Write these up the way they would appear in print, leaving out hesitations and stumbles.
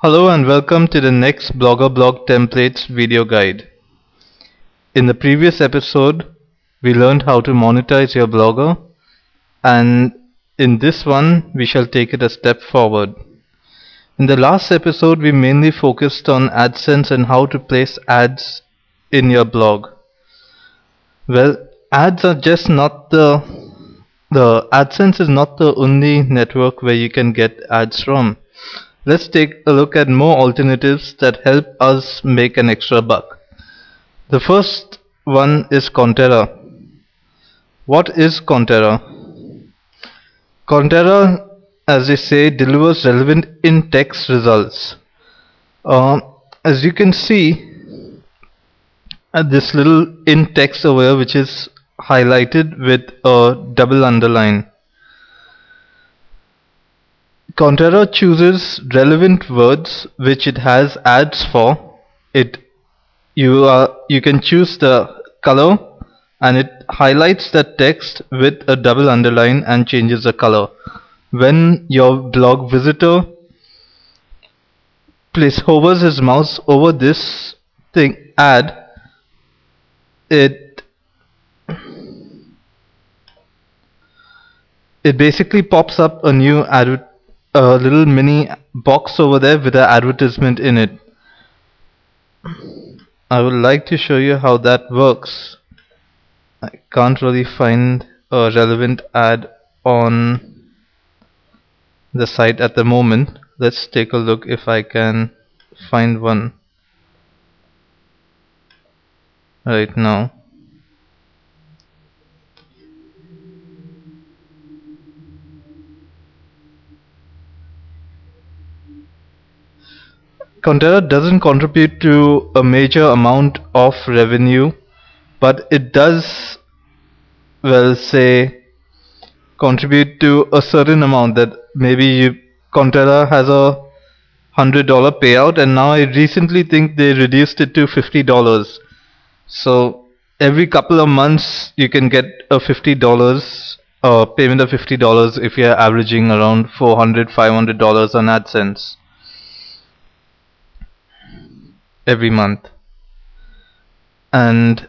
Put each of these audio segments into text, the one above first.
Hello and welcome to the next Blogger Blog Templates video guide. In the previous episode, we learned how to monetize your blogger, and in this one, we shall take it a step forward. In the last episode, we mainly focused on AdSense and how to place ads in your blog. Well, ads are just not the AdSense is not the only network where you can get ads from. Let's take a look at more alternatives that help us make an extra buck. The first one is Contera. What is Contera? Contera, as they say, delivers relevant in-text results. As you can see, this little in-text over here, which is highlighted with a double underline. Contera chooses relevant words which it has ads for. You can choose the color, and it highlights the text with a double underline and changes the color. When your blog visitor hovers his mouse over this ad, it basically pops up a new a little mini box over there with an advertisement in it. I would like to show you how that works. I can't really find a relevant ad on the site at the moment. Let's take a look if I can find one right now. Contera doesn't contribute to a major amount of revenue, but it does, well, say, contribute to a certain amount. That maybe Contera has a $100 payout, and now I recently think they reduced it to $50. So every couple of months you can get a $50 payment of $50 if you're averaging around $400-500 on AdSense every month. And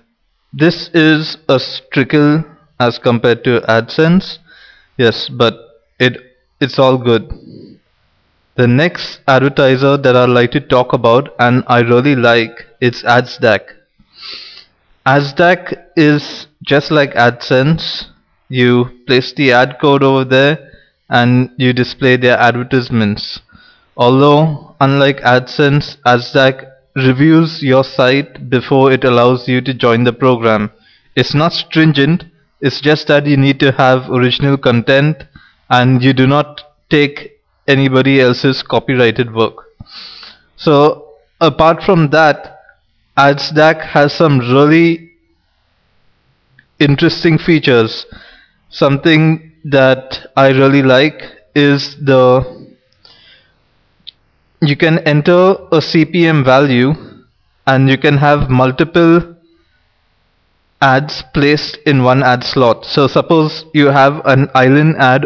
this is a trickle as compared to AdSense, yes, but it's all good. The next advertiser that I'd like to talk about, and I really like, is AdStack. AdStack is just like AdSense. You place the ad code over there and you display their advertisements. Although unlike AdSense, AdStack reviews your site before it allows you to join the program. It's not stringent, it's just that you need to have original content and you do not take anybody else's copyrighted work. So apart from that, AdStack has some really interesting features. Something that I really like is you can enter a CPM value and you can have multiple ads placed in one ad slot. So suppose you have an island ad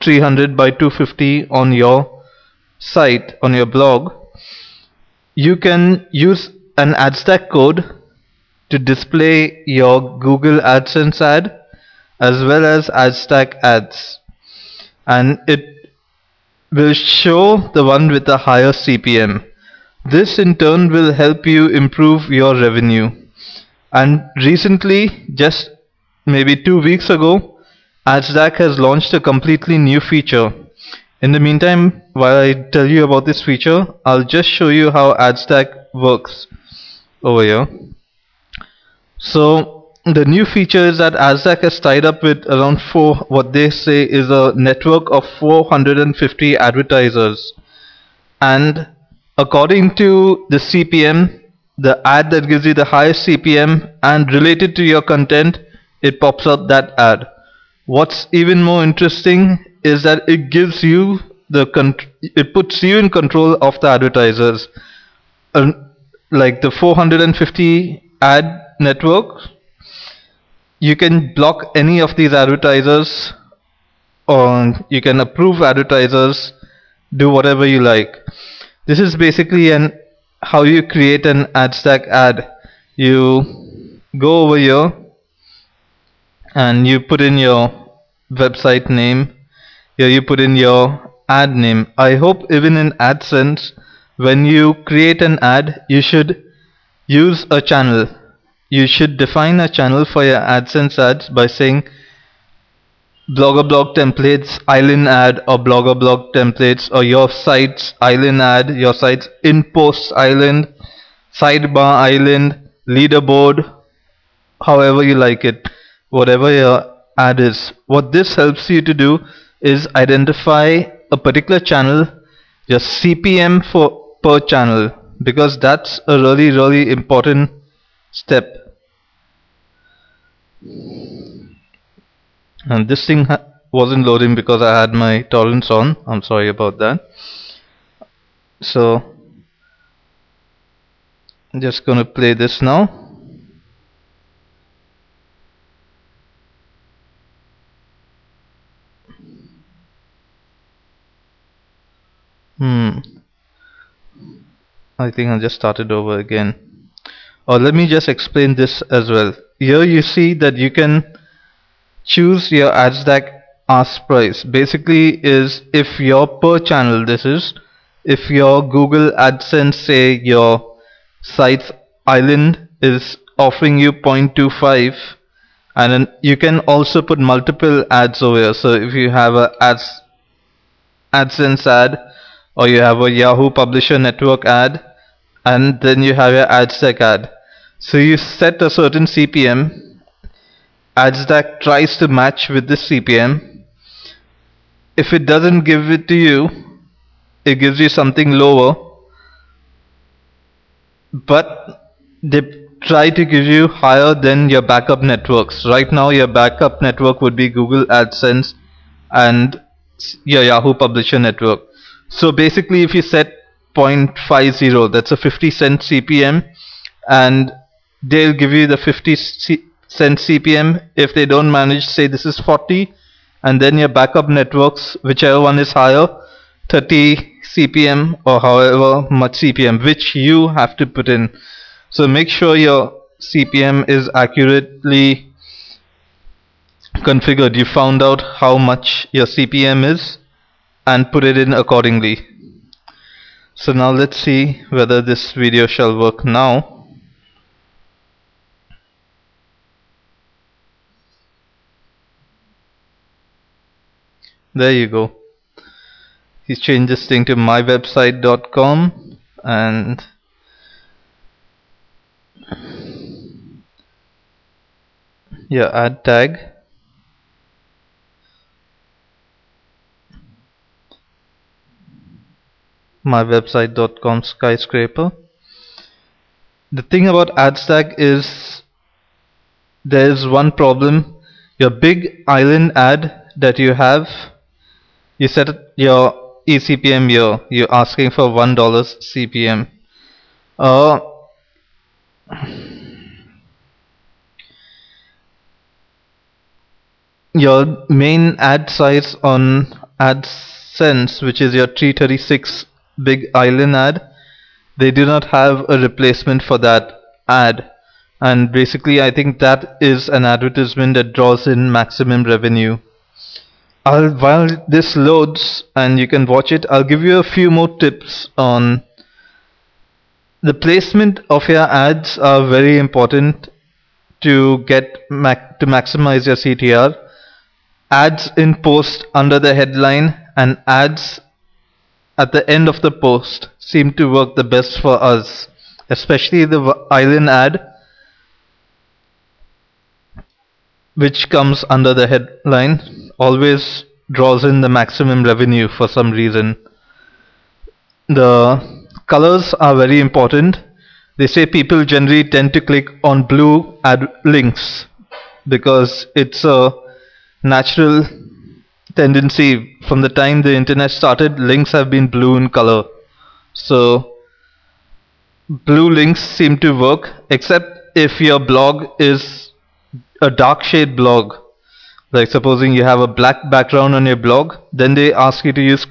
300 by 250 on your site, on your blog. You can use an AdStack code to display your Google AdSense ad as well as AdStack ads, and it will show the one with the higher CPM. This in turn will help you improve your revenue. And recently, just maybe 2 weeks ago, AdStack has launched a completely new feature. In the meantime, while I tell you about this feature, I'll just show you how AdStack works over here. So the new feature is that AdStack has tied up with around what they say is a network of 450 advertisers, and according to the CPM, the ad that gives you the highest CPM and related to your content, it pops up that ad. What's even more interesting is that it gives you it puts you in control of the advertisers. Like the 450 ad network, you can block any of these advertisers, or you can approve advertisers, do whatever you like. This is basically an how you create an ad stack ad. You go over here and you put in your website name. Here you put in your ad name. I hope even in AdSense, when you create an ad, you should use a channel. You should define a channel for your AdSense ads by saying Blogger blog templates island ad, or Blogger blog templates, or your site's island ad, your site's in post island, sidebar island, leaderboard, however you like it, whatever your ad is. What this helps you to do is identify a particular channel, your CPM for per channel, because that's a really important step. And this thing wasn't loading because I had my torrents on. I'm sorry about that. So I'm just gonna play this now. I think I'll just start it over again. Or let me just explain this as well. Here you see that you can choose your ad stack ask price. Basically is if your per channel, this is if your Google AdSense, say your site's island is offering you 0.25, and then you can also put multiple ads over here. So if you have a AdSense ad, or you have a Yahoo Publisher Network ad, and then you have your ad stack ad. So you set a certain CPM. Ad stack tries to match with this CPM. If it doesn't give it to you, it gives you something lower, but they try to give you higher than your backup networks. Right now your backup network would be Google AdSense and your Yahoo Publisher Network. So basically if you set 0.50, that's a 50-cent CPM, and they'll give you the 50-cent CPM. If they don't manage, say this is 40, and then your backup networks, whichever one is higher, 30 CPM or however much CPM, which you have to put in. So make sure your CPM is accurately configured. You found out how much your CPM is and put it in accordingly. So now let's see whether this video shall work now. There you go. He's changed this thing to mywebsite.com and your ad tag. Mywebsite.com skyscraper. The thing about ad stack is there is one problem. Your big island ad that you have, you set your eCPM here, you're asking for $1 CPM. Your main ad size on AdSense, which is your 336 big island ad, they do not have a replacement for that ad, and basically I think that is an advertisement that draws in maximum revenue. While this loads and you can watch it, I'll give you a few more tips on the placement of your ads. Are very important to get to maximize your CTR. Ads in post under the headline and ads at the end of the post seem to work the best for us, especially the island ad, which comes under the headline, always draws in the maximum revenue for some reason. The colors are very important. They say people generally tend to click on blue ad links because it's a natural tendency. From the time the internet started, links have been blue in color. So blue links seem to work, except if your blog is a dark shade blog. Like supposing you have a black background on your blog, then they ask you to use